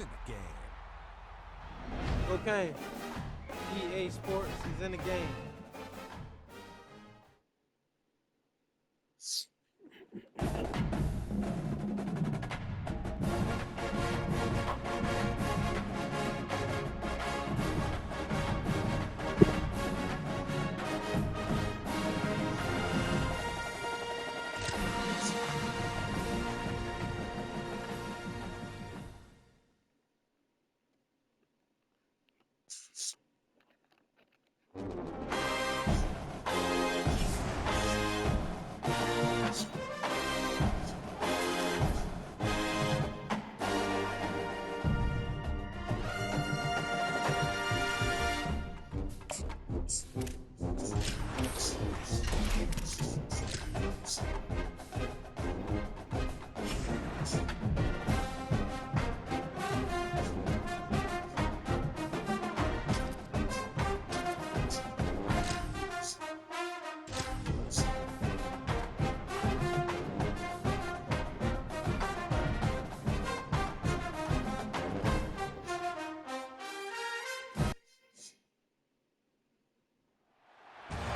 in the game. Okay. EA Sports is in the game.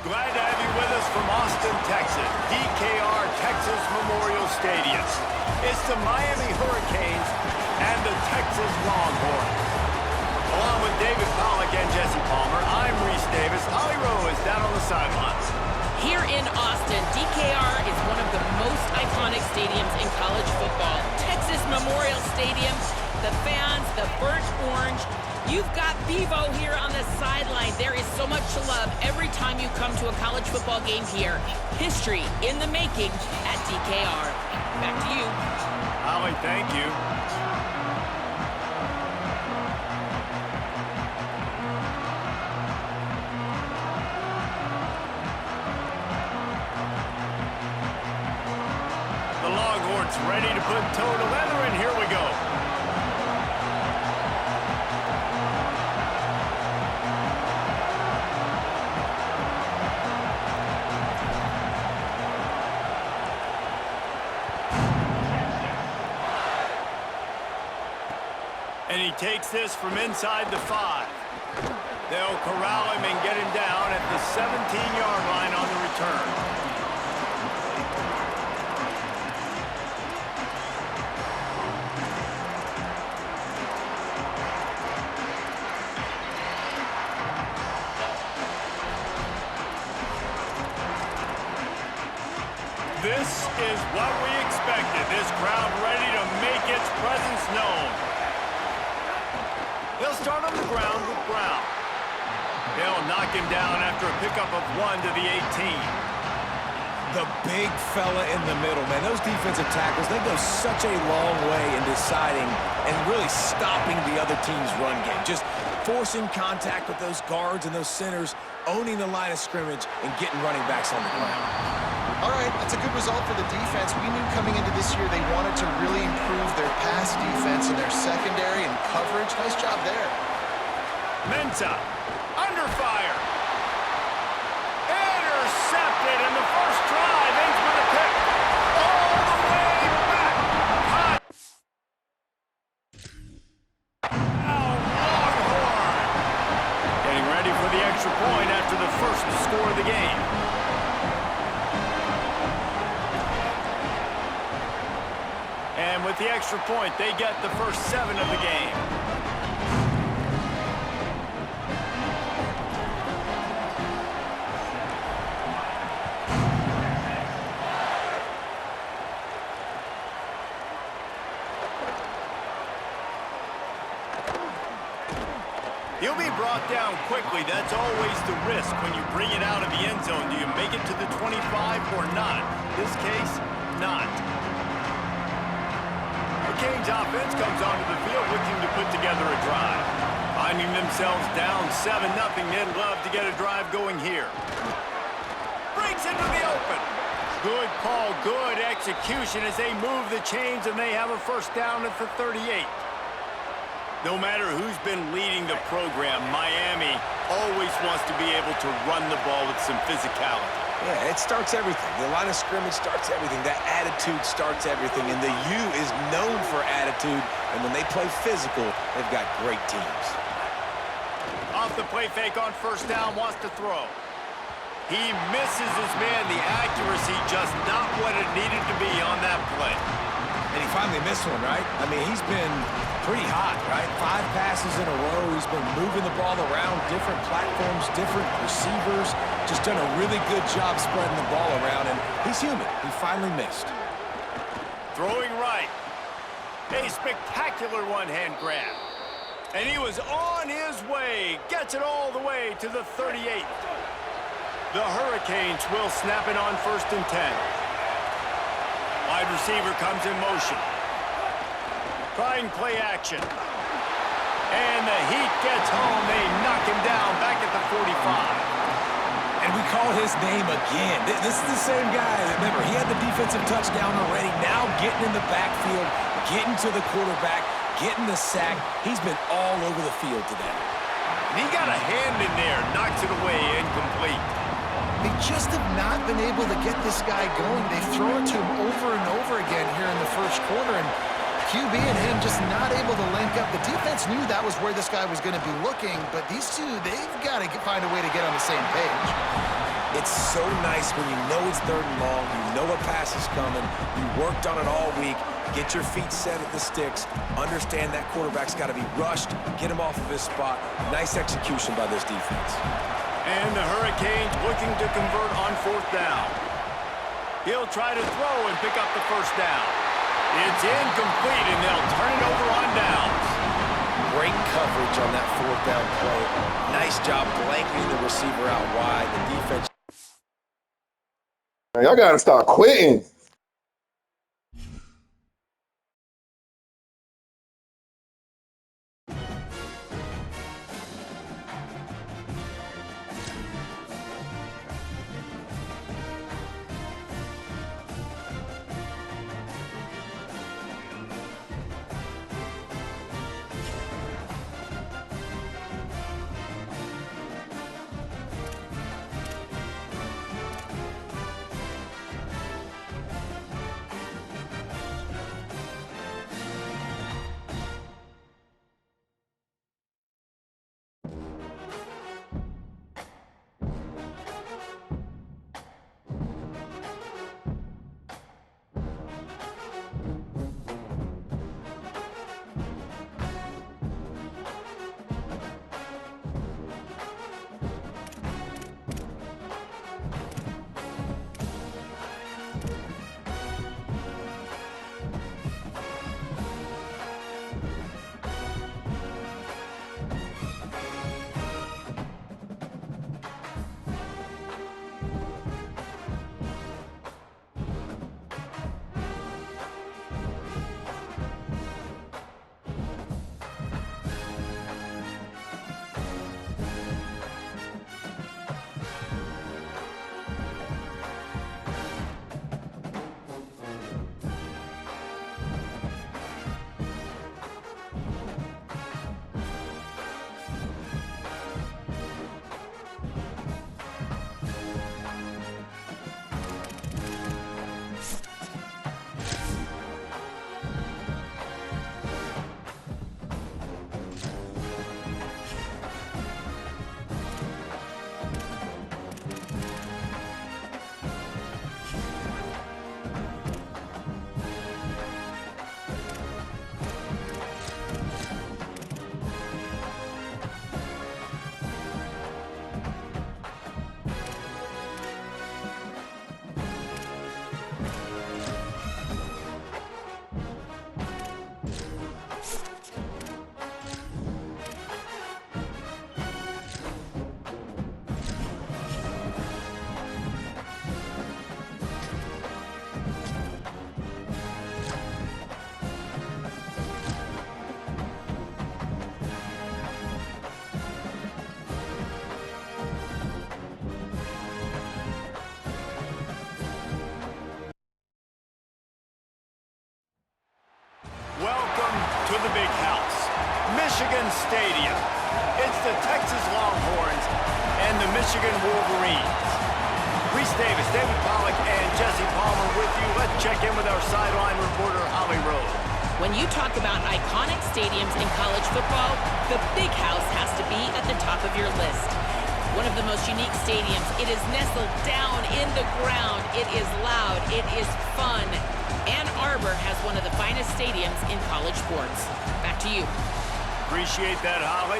Glad to have you with us from Austin, Texas, DKR Texas Memorial Stadium. It's the Miami Hurricanes and the Texas Longhorns. Along with David Pollack and Jesse Palmer, I'm Reese Davis. Holly Rowe is down on the sidelines. Here in Austin, DKR is one of the most iconic stadiums in college football. Texas Memorial Stadium, the fans, the burnt orange. You've got Bevo here on the sideline. There is so much to love every time you come to a college football game here. History in the making at DKR. Back to you. Holly, thank you. The Longhorns ready to put toe to leather, and here we go. And he takes this from inside the 5. They'll corral him and get him down at the 17-yard line on the return. This is what we expected. This crowd ready to make its presence known. They'll start on the ground with Brown. They'll knock him down after a pickup of 1 to the 18. The big fella in the middle, man. Those defensive tackles, they go such a long way in deciding and really stopping the other team's run game. Just forcing contact with those guards and those centers, owning the line of scrimmage, and getting running backs on the ground. All right, that's a good result for the defense. We knew coming into this year they wanted to really improve their pass defense and their secondary and coverage. Nice job there. Mensah, under fire. Intercepted, and the first drive ends with a pick. All the way back. Hot. Now Longhorn. Getting ready for the extra point after the first score of the game. And with the extra point, they get the first 7 of the game. He'll be brought down quickly. That's always the risk when you bring it out of the end zone. Do you make it to the 25 or not? This case, not. Canes offense comes onto the field looking to put together a drive. Finding themselves down 7-0, they'd love to get a drive going here. Breaks into the open. Good call, good execution as they move the chains and they have a first down at the 38. No matter who's been leading the program, Miami always wants to be able to run the ball with some physicality. Yeah, it starts everything. The line of scrimmage starts everything. That attitude starts everything. And the U is known for attitude. And when they play physical, they've got great teams. Off the play fake on first down, wants to throw. He misses his man. The accuracy just not what it needed to be on that play. And he finally missed one, right? I mean, he's been pretty hot, right? 5 passes in a row. He's been moving the ball around, different platforms, different receivers. Just done a really good job spreading the ball around, and he's human. He finally missed. Throwing right. A spectacular one-hand grab. And he was on his way. Gets it all the way to the 38. The Hurricanes will snap it on 1st and 10. Wide receiver comes in motion. Trying play action. And the Heat gets home. They knock him down back at the 45. And we call his name again. This is the same guy. Remember, he had the defensive touchdown already. Now getting in the backfield, getting to the quarterback, getting the sack. He's been all over the field today. And he got a hand in there. Knocks it away. Incomplete. They just have not been able to get this guy going. They've thrown it to him over and over again here in the first quarter, and QB and him just not able to link up. The defense knew that was where this guy was going to be looking, but these two, they've got to find a way to get on the same page. It's so nice when you know it's 3rd and long, you know a pass is coming, you worked on it all week, get your feet set at the sticks, understand that quarterback's got to be rushed, get him off of his spot. Nice execution by this defense. And the Hurricanes looking to convert on 4th down. He'll try to throw and pick up the first down. It's incomplete, and they'll turn it over on downs. Great coverage on that 4th down play. Nice job blanketing the receiver out wide. The defense. Y'all got to start quitting. To the big house, Michigan Stadium. It's the Texas Longhorns and the Michigan Wolverines. Reese Davis, David Pollack, and Jesse Palmer with you. Let's check in with our sideline reporter, Holly Rowe. When you talk about iconic stadiums in college football, the Big House has to be at the top of your list. One of the most unique stadiums. It is nestled down in the ground. It is loud. It is fun. Ann Arbor has one of the finest stadiums in college sports. Back to you. Appreciate that, Holly.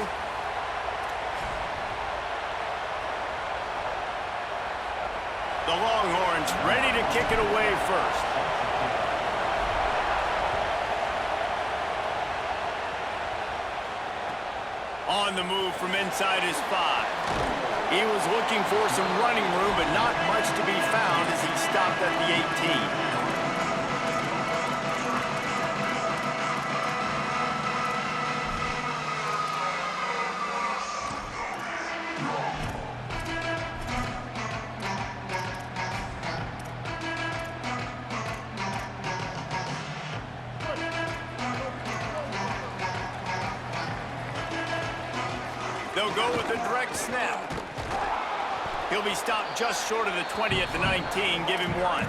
The Longhorns ready to kick it away first. On the move from inside his 5. He was looking for some running room, but not much to be found as he stopped at the 18. They'll go with a direct snap. He'll be stopped just short of the 20 at the 19. Give him 1.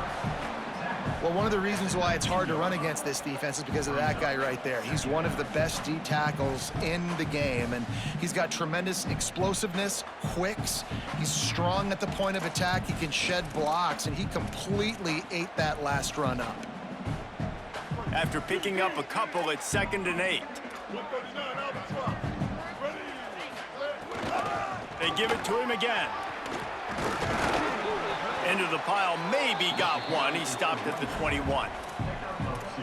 Well, one of the reasons why it's hard to run against this defense is because of that guy right there. He's one of the best D tackles in the game, and he's got tremendous explosiveness, quicks. He's strong at the point of attack. He can shed blocks, and he completely ate that last run up. After picking up a couple at 2nd and 8. They give it to him again. Into the pile, maybe got 1. He stopped at the 21.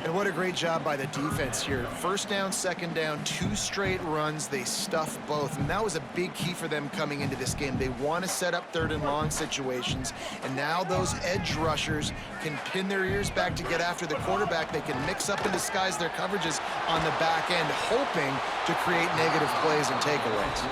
And what a great job by the defense here. 1st down, 2nd down, 2 straight runs. They stuffed both, and that was a big key for them coming into this game. They want to set up 3rd and long situations, and now those edge rushers can pin their ears back to get after the quarterback. They can mix up and disguise their coverages on the back end, hoping to create negative plays and takeaways.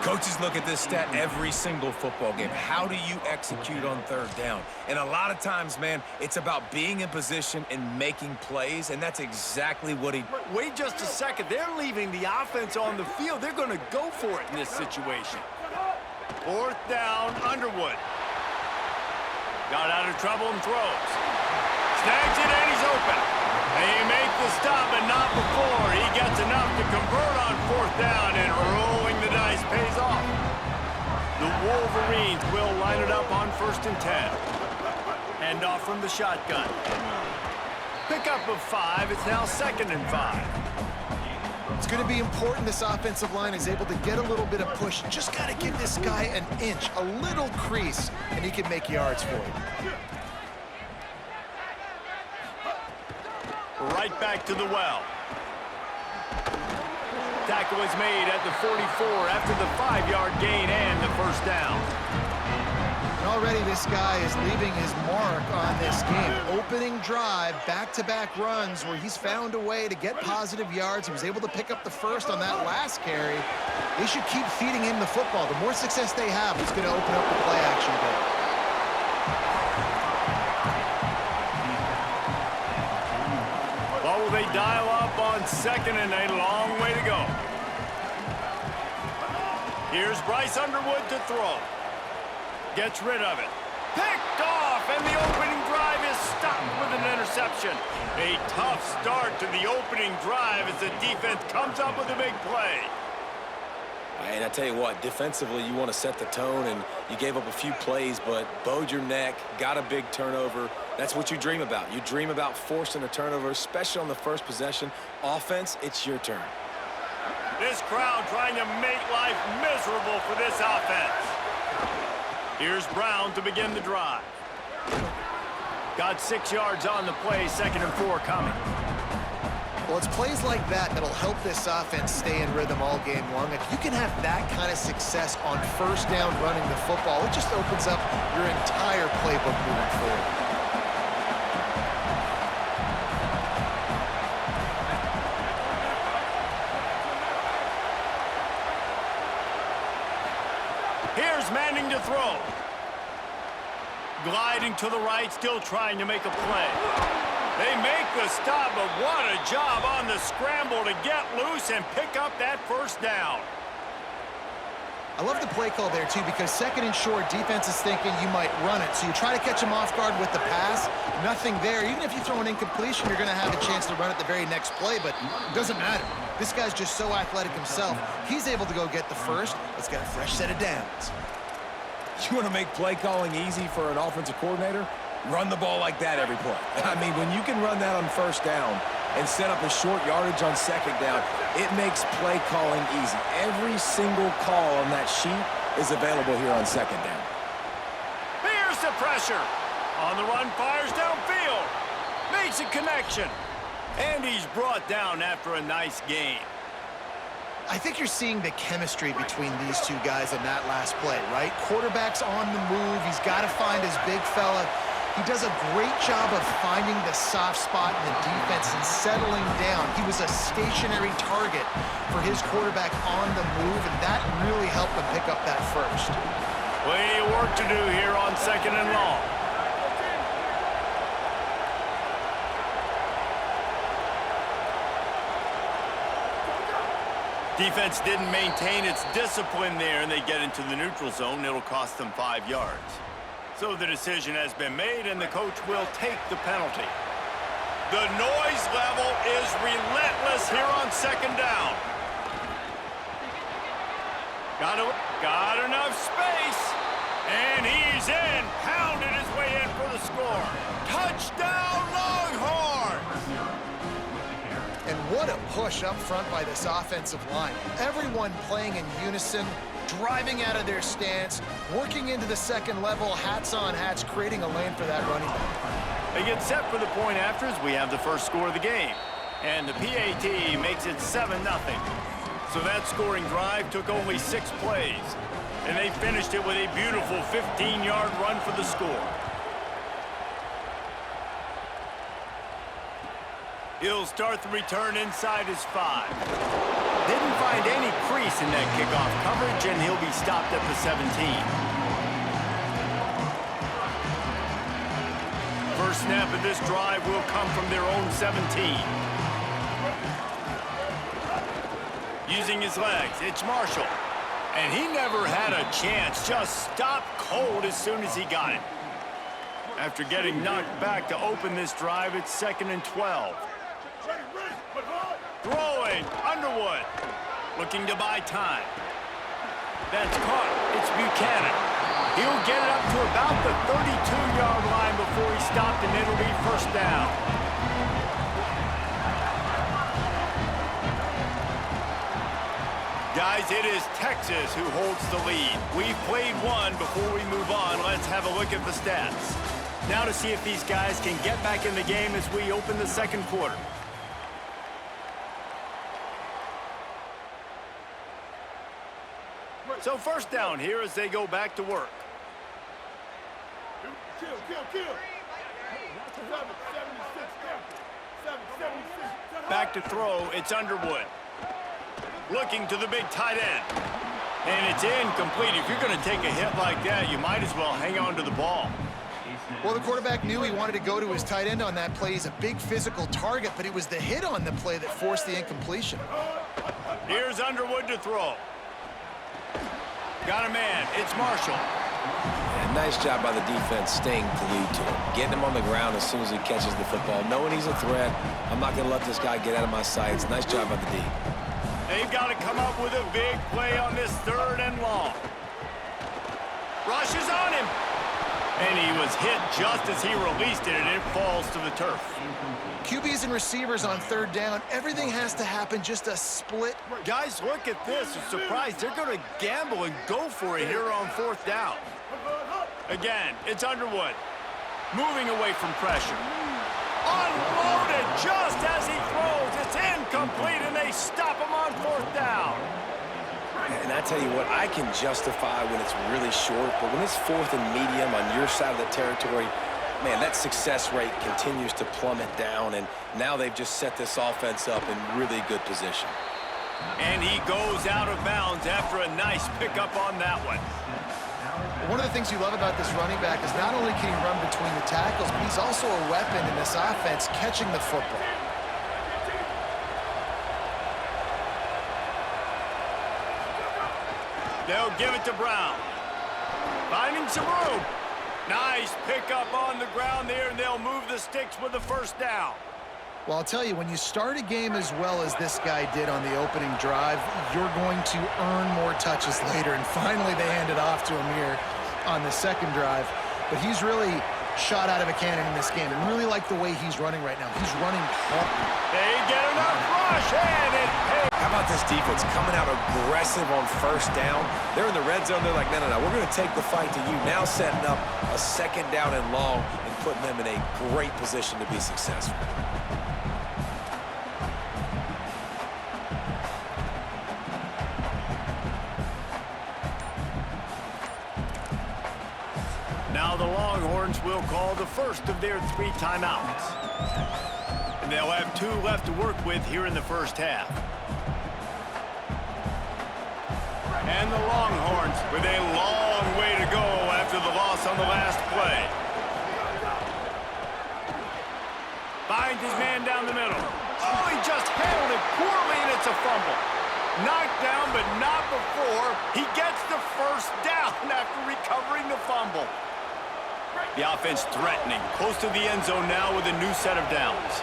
Coaches look at this stat every single football game. How do you execute on 3rd down? And a lot of times, man, it's about being in position and making plays, and that's exactly what he... Wait just a second. They're leaving the offense on the field. They're going to go for it in this situation. 4th down, Underwood. Got out of trouble and throws. Snags it, and he's open. They make the stop, but not before. He gets enough to convert on 4th down, and rolling the dice pays off. The Wolverines will line it up on 1st and 10. Hand off from the shotgun. Pickup of 5. It's now 2nd and 5. It's going to be important this offensive line is able to get a little bit of push. Just got to give this guy an inch, a little crease, and he can make yards for you. Right back to the well. Tackle is made at the 44 after the 5-yard gain and the 1st down. And already this guy is leaving his mark on this game. Opening drive, back-to-back runs where he's found a way to get positive yards. He was able to pick up the 1st on that last carry. They should keep feeding him the football. The more success they have, it's going to open up the play-action game. They dial up on 2nd and a long way to go. Here's Bryce Underwood to throw. Gets rid of it. Picked off, and the opening drive is stopped with an interception. A tough start to the opening drive as the defense comes up with a big play. And I tell you what, defensively, you want to set the tone, and you gave up a few plays, but bowed your neck, got a big turnover. That's what you dream about. You dream about forcing a turnover, especially on the 1st possession. Offense, it's your turn. This crowd trying to make life miserable for this offense. Here's Brown to begin the drive. Got 6 yards on the play, 2nd and 4 coming. Well, it's plays like that that'll help this offense stay in rhythm all game long. If you can have that kind of success on 1st down running the football, it just opens up your entire playbook moving forward. Here's Manning to throw. Gliding to the right, still trying to make a play. They make the stop, but what a job on the scramble to get loose and pick up that 1st down. I love the play call there, too, because second and short, defense is thinking you might run it. So you try to catch him off guard with the pass, nothing there. Even if you throw an incompletion, you're going to have a chance to run it the very next play, but it doesn't matter. This guy's just so athletic himself. He's able to go get the first. Let's get a fresh set of downs. You want to make play calling easy for an offensive coordinator? Run the ball like that every play. I mean, when you can run that on first down and set up a short yardage on second down, it makes play calling easy. Every single call on that sheet is available here on second down. Here's the pressure. On the run, fires downfield. Makes a connection. And he's brought down after a nice gain. I think you're seeing the chemistry between these two guys in that last play, right? Quarterback's on the move. He's got to find his big fella. He does a great job of finding the soft spot in the defense and settling down. He was a stationary target for his quarterback on the move, and that really helped him pick up that first. Plenty of work to do here on second and long. Defense didn't maintain its discipline there, and they get into the neutral zone. It'll cost them 5 yards. So the decision has been made, and the coach will take the penalty. The noise level is relentless here on second down. Got enough space, and he's in. Pounded his way in for the score. Touchdown, Longhorns! And what a push up front by this offensive line. Everyone playing in unison, driving out of their stance, working into the second level, hats on hats, creating a lane for that running back. They get set for the point after as we have the first score of the game. And the PAT makes it 7-0. So that scoring drive took only 6 plays. And they finished it with a beautiful 15-yard run for the score. He'll start the return inside his 5. Didn't find any crease in that kickoff coverage, and he'll be stopped at the 17. First snap of this drive will come from their own 17. Using his legs, it's Marshall. And he never had a chance, just stopped cold as soon as he got it. After getting knocked back to open this drive, it's 2nd and 12. Throwing, Underwood, looking to buy time. That's caught, it's Buchanan. He'll get it up to about the 32-yard line before he stopped, and it'll be first down. Guys, it is Texas who holds the lead. We've played one. Before we move on, let's have a look at the stats. Now to see if these guys can get back in the game as we open the second quarter. So first down here as they go back to work. Back to throw, it's Underwood. Looking to the big tight end. And it's incomplete. If you're going to take a hit like that, you might as well hang on to the ball. Well, the quarterback knew he wanted to go to his tight end on that play. He's a big physical target, but it was the hit on the play that forced the incompletion. Here's Underwood to throw. Got a man. It's Marshall. And nice job by the defense staying glued to him. Getting him on the ground as soon as he catches the football. Knowing he's a threat, I'm not going to let this guy get out of my sights. Nice job by the D. They've got to come up with a big play on this 3rd and long. Rushes on him. And he was hit just as he released it, and it falls to the turf. QBs and receivers on 3rd down, everything has to happen just a split. Guys, look at this. I'm surprised they're going to gamble and go for it here on 4th down. Again, it's Underwood. Moving away from pressure. Unloaded just as he throws. It's incomplete, and they stop him on 4th down. And I tell you what, I can justify when it's really short, but when it's 4th and medium on your side of the territory, man, that success rate continues to plummet down, and now they've just set this offense up in really good position. And he goes out of bounds after a nice pickup on that one. One of the things you love about this running back is not only can he run between the tackles, but he's also a weapon in this offense catching the football. They'll give it to Brown. Finding some room. Nice pickup on the ground there, and they'll move the sticks with the first down. Well, I'll tell you, when you start a game as well as this guy did on the opening drive, you're going to earn more touches later. And finally, they handed off to Amir on the second drive. But he's really shot out of a cannon in this game. I really like the way he's running right now. He's running hard. They get enough rush, and it pays. How about this defense coming out aggressive on first down? They're in the red zone. They're like, no, we're going to take the fight to you. Now setting up a second down and long and putting them in a great position to be successful. Now the Longhorns will call the first of their 3 timeouts. And they'll have 2 left to work with here in the first half. And the Longhorns with a long way to go after the loss on the last play. Finds his man down the middle. Oh, he just handled it poorly, and it's a fumble. Knocked down, but not before he gets the first down after recovering the fumble. The offense threatening, close to the end zone now with a new set of downs.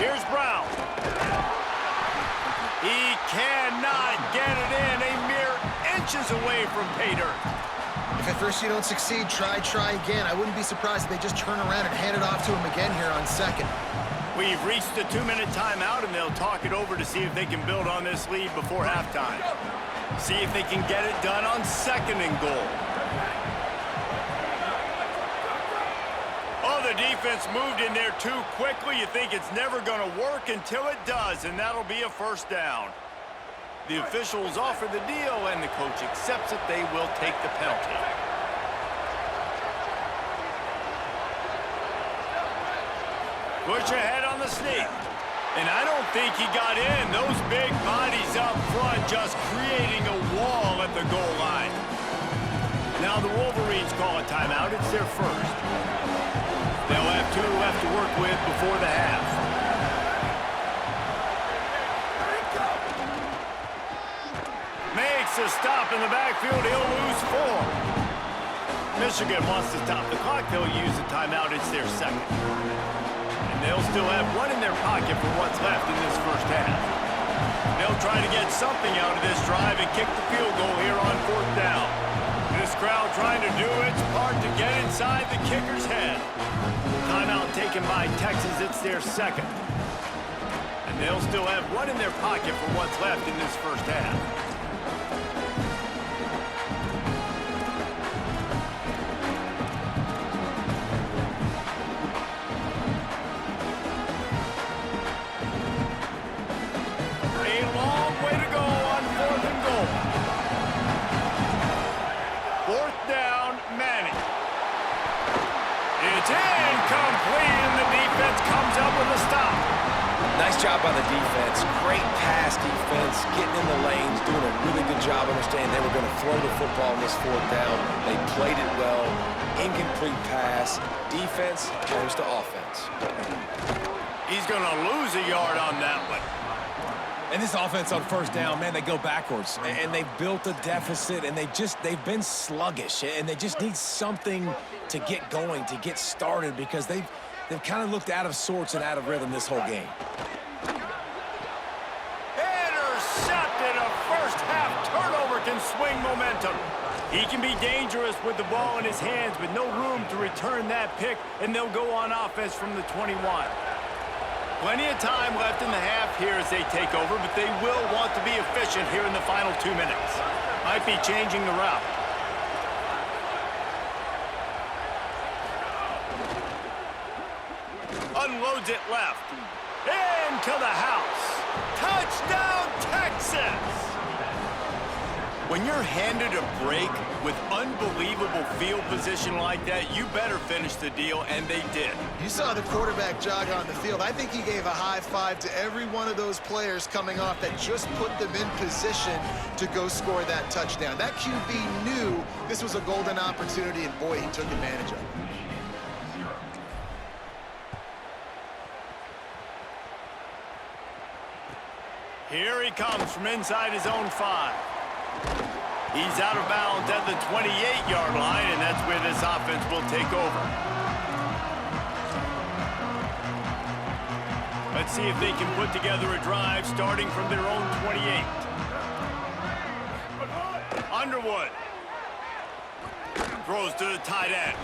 Here's Brown. He cannot get it in, a mere inches away from pay dirt. If at first you don't succeed, try again. I wouldn't be surprised if they just turn around and hand it off to him again here on second. We've reached the 2-minute timeout, and they'll talk it over to see if they can build on this lead before halftime. See if they can get it done on second and goal. Oh, the defense moved in there too quickly. You think it's never going to work until it does, and that'll be a first down. The officials offer the deal, and the coach accepts it. They will take the penalty. Push ahead on the sneak. And I don't think he got in. Those big bodies up front just creating a wall at the goal line. Now the Wolverines call a timeout. It's their first. They'll have 2 left to work with before the half. Makes a stop in the backfield. He'll lose 4. Michigan wants to stop the clock. They'll use a timeout. It's their second. They'll still have 1 in their pocket for what's left in this first half. They'll try to get something out of this drive and kick the field goal here on 4th down. This crowd trying to do its part to get inside the kicker's head. Timeout taken by Texas. It's their second. And they'll still have 1 in their pocket for what's left in this first half. Nice job by the defense. Great pass defense, getting in the lanes, doing a really good job understanding they were going to throw the football on this 4th down. They played it well. Incomplete pass. Defense turns to offense. He's going to lose a yard on that one. And this offense on first down, man, they go backwards. And they've built a deficit, and they've been sluggish. And they just need something to get going, to get started, because they've kind of looked out of sorts and out of rhythm this whole game. Intercepted. A first half turnover can swing momentum. He can be dangerous with the ball in his hands, but no room to return that pick, and they'll go on offense from the 21. Plenty of time left in the half here as they take over, but they will want to be efficient here in the final 2 minutes. Might be changing the route. Unloads it left. Into the house. Touchdown, Texas! When you're handed a break with unbelievable field position like that, you better finish the deal, and they did. You saw the quarterback jog on the field. I think he gave a high five to every one of those players coming off that just put them in position to go score that touchdown. That QB knew this was a golden opportunity, and boy, he took advantage of it. Here he comes from inside his own 5. He's out of bounds at the 28-yard line, and that's where this offense will take over. Let's see if they can put together a drive starting from their own 28. Underwood throws to the tight end.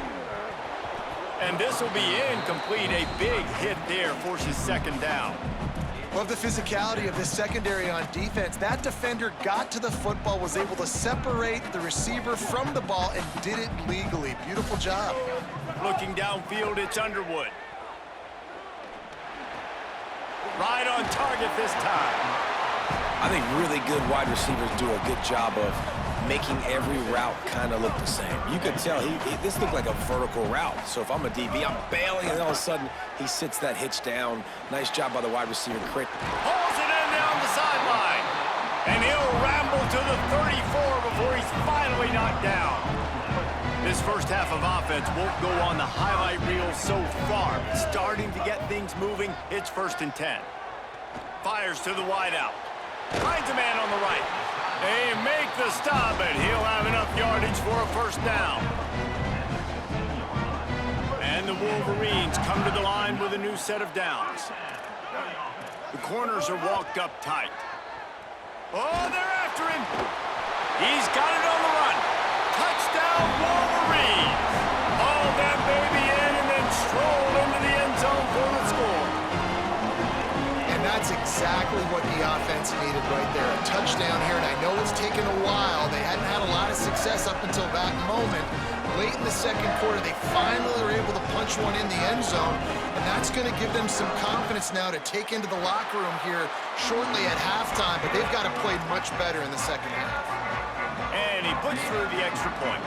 And this will be incomplete. A big hit there forces second down. Love the physicality of this secondary on defense. That defender got to the football, was able to separate the receiver from the ball, and did it legally. Beautiful job. Looking downfield, it's Underwood. Right on target this time. I think really good wide receivers do a good job of making every route kind of look the same. You could tell this looked like a vertical route. So if I'm a DB, I'm bailing, and all of a sudden he sits that hitch down. Nice job by the wide receiver. Hauls it in down the sideline. And he'll ramble to the 34 before he's finally knocked down. This first half of offense won't go on the highlight reel so far. Starting to get things moving, it's 1st and 10. Fires to the wideout. Finds a man on the right. They make the stop, and he'll have enough yardage for a 1st down. And the Wolverines come to the line with a new set of downs. The corners are walked up tight. Oh, they're after him. He's got it on the run. Touchdown, Wolverines. Haul that baby in and then stroll into the end zone for the score. And that's exactly what the offense needed right there. A touchdown here, and I know it's taken a while. They hadn't had a lot of success up until that moment. Late in the second quarter, they finally were able to punch one in the end zone, and that's going to give them some confidence now to take into the locker room here shortly at halftime, but they've got to play much better in the second half. And he puts through the extra point.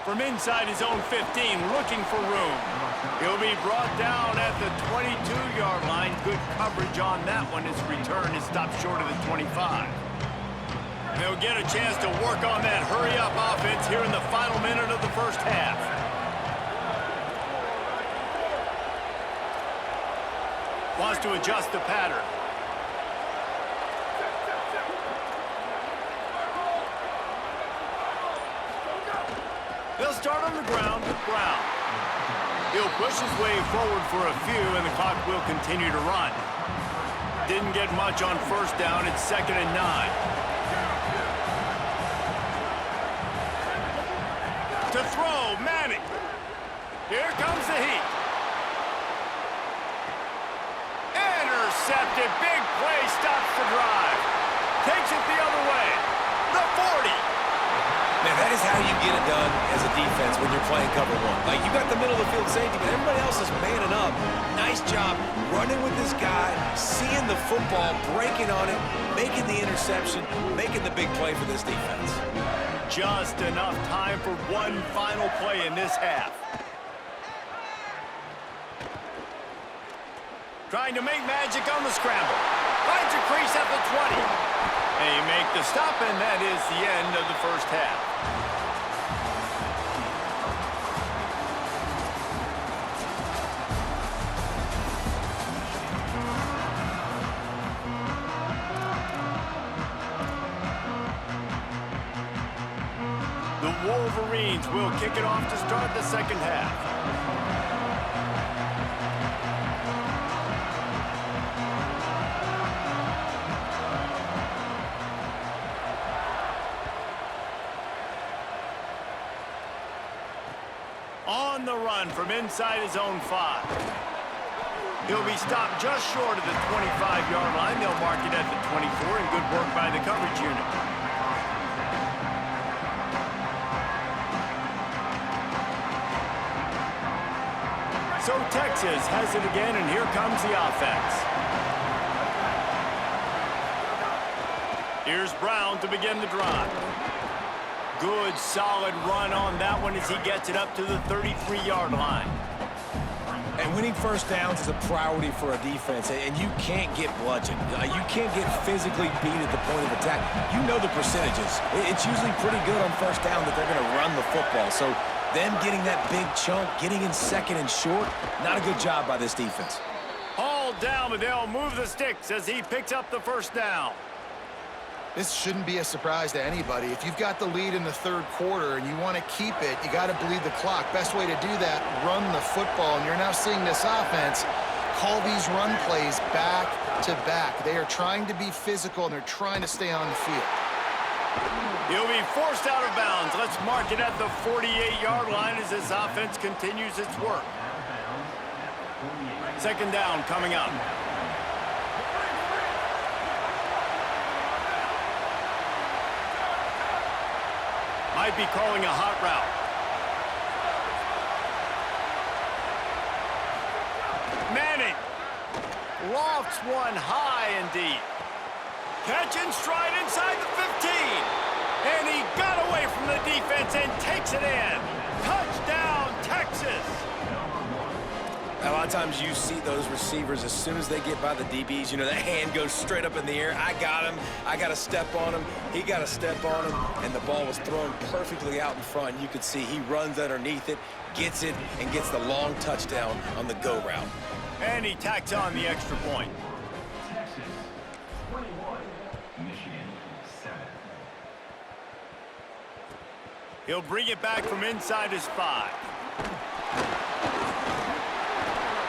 From inside his own 15, looking for room. He'll be brought down at the 22-yard line. Good coverage on that one. His return is stopped short of the 25. They'll get a chance to work on that hurry-up offense here in the final minute of the first half. Wants to adjust the pattern. They'll start on the ground with Brown. He'll push his way forward for a few, and the clock will continue to run. Didn't get much on 1st down. It's 2nd and 9. To throw, Manning. Here comes the heat. Intercepted. Big play stops the drive. Takes it the other way. The 40. Man, that is how you get it done as a defense when you're playing cover 1. Like, you got the middle of the field safety, but everybody else is manning up. Nice job running with this guy, seeing the football, breaking on it, making the interception, making the big play for this defense. Just enough time for one final play in this half. Trying to make magic on the scramble. Finds a crease at the 20. They make the stop, and that is the end of the first half. The Wolverines will kick it off to start the second half. On the run from inside his own 5. He'll be stopped just short of the 25-yard line. They'll mark it at the 24, and good work by the coverage unit. So Texas has it again, and here comes the offense. Here's Brown to begin the drive. Good, solid run on that one as he gets it up to the 33-yard line. And winning 1st downs is a priority for a defense, and you can't get bludgeoned. You can't get physically beat at the point of attack. You know the percentages. It's usually pretty good on 1st down that they're going to run the football. So Them getting that big chunk, getting in second and short, not a good job by this defense. Hauled down, but they'll move the sticks as he picks up the first down. This shouldn't be a surprise to anybody. If you've got the lead in the third quarter and you want to keep it, you got to bleed the clock. Best way to do that, run the football. And you're now seeing this offense call these run plays back to back. They are trying to be physical, and they're trying to stay on the field. He'll be forced out of bounds. Let's mark it at the 48-yard line as this offense continues its work. Second down coming up. Might be calling a hot route. Manning lofts one high and deep. Catch and stride inside the 15. And he got away from the defense and takes it in. Touchdown, Texas. A lot of times you see those receivers, as soon as they get by the DBs, you know, that hand goes straight up in the air. I got him. I got to step on him. He got to step on him. And the ball was thrown perfectly out in front. You could see he runs underneath it, gets it, and gets the long touchdown on the go route. And he tacks on the extra point. He'll bring it back from inside his 5.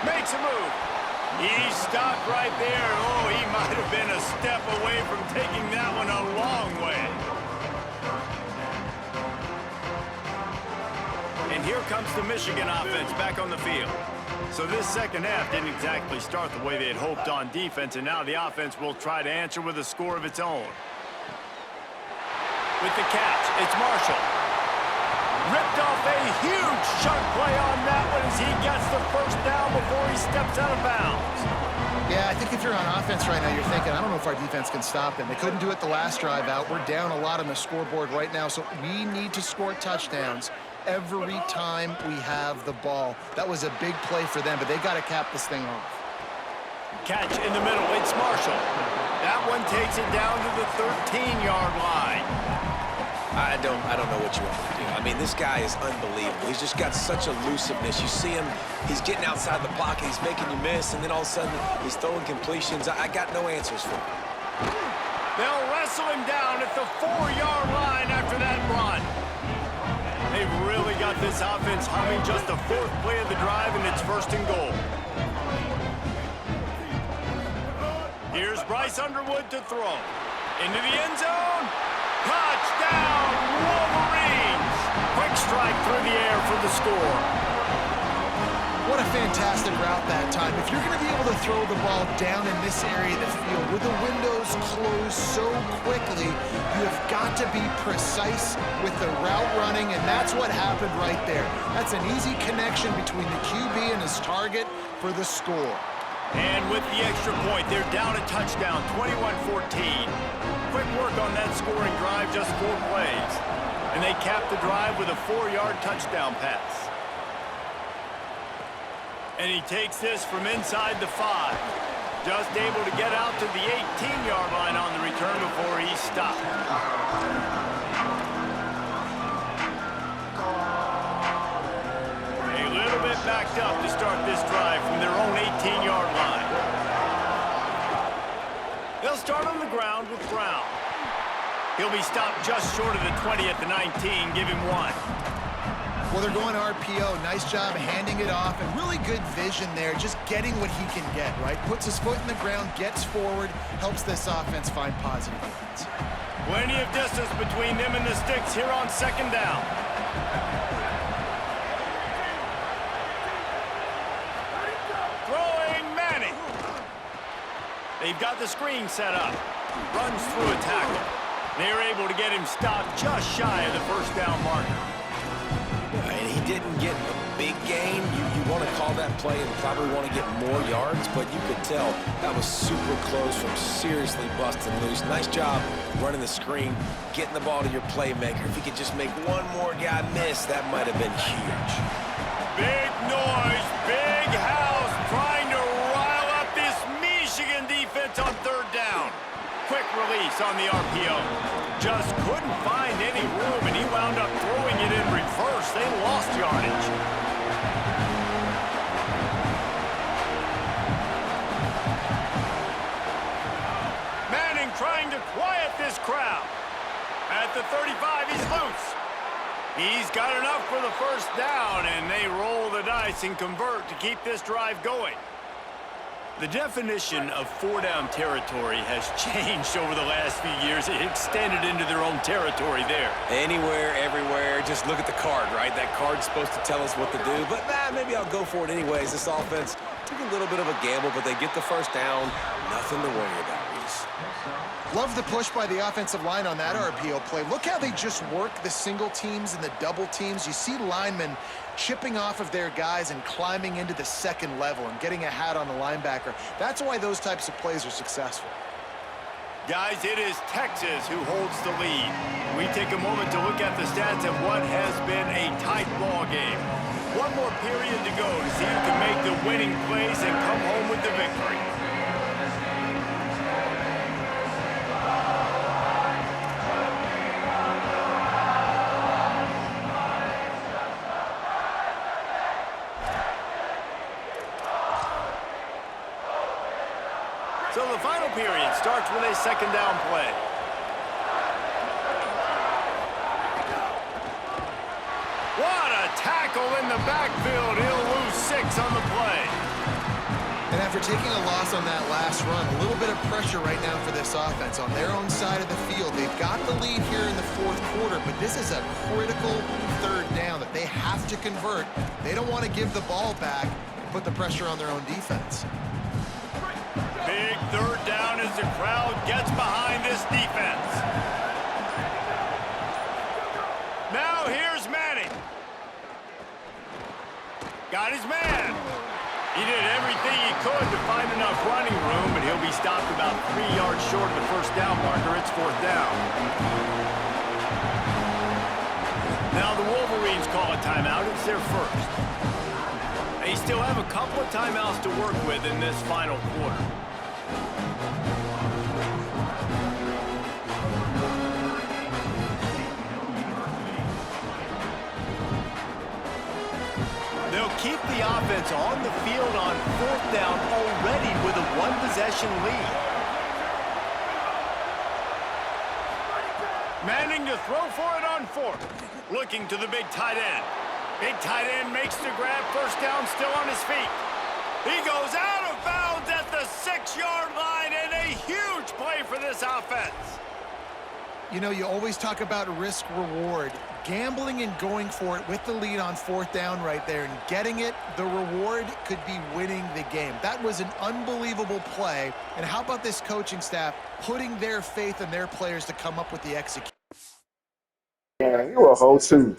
Makes a move. He stopped right there. Oh, he might have been a step away from taking that one a long way. And here comes the Michigan offense back on the field. So this second half didn't exactly start the way they had hoped on defense, and now the offense will try to answer with a score of its own. With the catch, it's Marshall. Ripped off a huge chunk play on that one as he gets the first down before he steps out of bounds. Yeah, I think if you're on offense right now, you're thinking, I don't know if our defense can stop them. They couldn't do it the last drive out. We're down a lot on the scoreboard right now, so we need to score touchdowns every time we have the ball. That was a big play for them, but they got to cap this thing off. Catch in the middle, it's Marshall. That one takes it down to the 13-yard line. I don't know what you want me to do. I mean, this guy is unbelievable. He's just got such elusiveness. You see him, he's getting outside the pocket, he's making you miss, and then all of a sudden, he's throwing completions. I got no answers for him. They'll wrestle him down at the 4-yard line after that run. They've really got this offense humming. Just the 4th play of the drive, and it's 1st and goal. Here's Bryce Underwood to throw. Into the end zone. Touchdown, Wolverines! Quick strike through the air for the score. What a fantastic route that time. If you're going to be able to throw the ball down in this area of the field where the windows close so quickly, you have got to be precise with the route running, and that's what happened right there. That's an easy connection between the QB and his target for the score. And with the extra point, they're down a touchdown, 21-14. Quick work on that scoring drive, just 4 plays. And they cap the drive with a 4-yard touchdown pass. And he takes this from inside the 5. Just able to get out to the 18-yard line on the return before he stopped. A little bit backed up to start this drive from their own 18-yard line. They'll start on the ground with Brown. He'll be stopped just short of the 20 at the 19. Give him 1. Well, they're going RPO. Nice job handing it off, and really good vision there, just getting what he can get, right? Puts his foot in the ground, gets forward, helps this offense find positive points. Plenty of distance between them and the sticks here on 2nd down. Throwing Manning. They've got the screen set up. Runs through a tackle. They're able to get him stopped just shy of the 1st down marker. And he didn't get a big gain. You want to call that play and probably want to get more yards, but you could tell that was super close from seriously busting loose. Nice job running the screen, getting the ball to your playmaker. If he could just make one more guy miss, that might have been huge. Big noise, big house, trying to rile up this Michigan defense on 3rd down. Quick release on the RPO. Just couldn't find any room, and he wound up throwing it in reverse. They lost yardage. Manning trying to quiet this crowd. At the 35, he's loose. He's got enough for the first down, and they roll the dice and convert to keep this drive going. The definition of four-down territory has changed over the last few years. It extended into their own territory there. Anywhere, everywhere, just look at the card, right? That card's supposed to tell us what to do, but maybe I'll go for it anyways. This offense took a little bit of a gamble, but they get the first down. Nothing to worry about, Reese. Love the push by the offensive line on that RPO play. Look how they just work the single teams and the double teams. You see linemen chipping off of their guys and climbing into the second level and getting a hat on the linebacker. That's why those types of plays are successful. Guys, it is Texas who holds the lead. We take a moment to look at the stats of what has been a tight ball game. One more period to go to see who can make the winning plays and come home with the victory. So the final period starts with a second down play. What a tackle in the backfield. He'll lose 6 on the play. And after taking a loss on that last run, a little bit of pressure right now for this offense on their own side of the field. They've got the lead here in the fourth quarter, but this is a critical third down that they have to convert. They don't want to give the ball back and put the pressure on their own defense. Big third down as the crowd gets behind this defense. Now here's Manning. Got his man. He did everything he could to find enough running room, but he'll be stopped about 3 yards short of the first down marker. It's fourth down. Now the Wolverines call a timeout. It's their first. They still have a couple of timeouts to work with in this final quarter. They'll keep the offense on the field on fourth down already with a one-possession lead. Manning to throw for it on fourth. Looking to the big tight end. Big tight end makes the grab. First down, still on his feet. He goes out of bounds at the 6-yard line, and a huge play for this offense. You know, you always talk about risk-reward. Gambling and going for it with the lead on fourth down right there and getting it, the reward could be winning the game. That was an unbelievable play. And how about this coaching staff putting their faith in their players to come up with the execution? Yeah, you a whole too.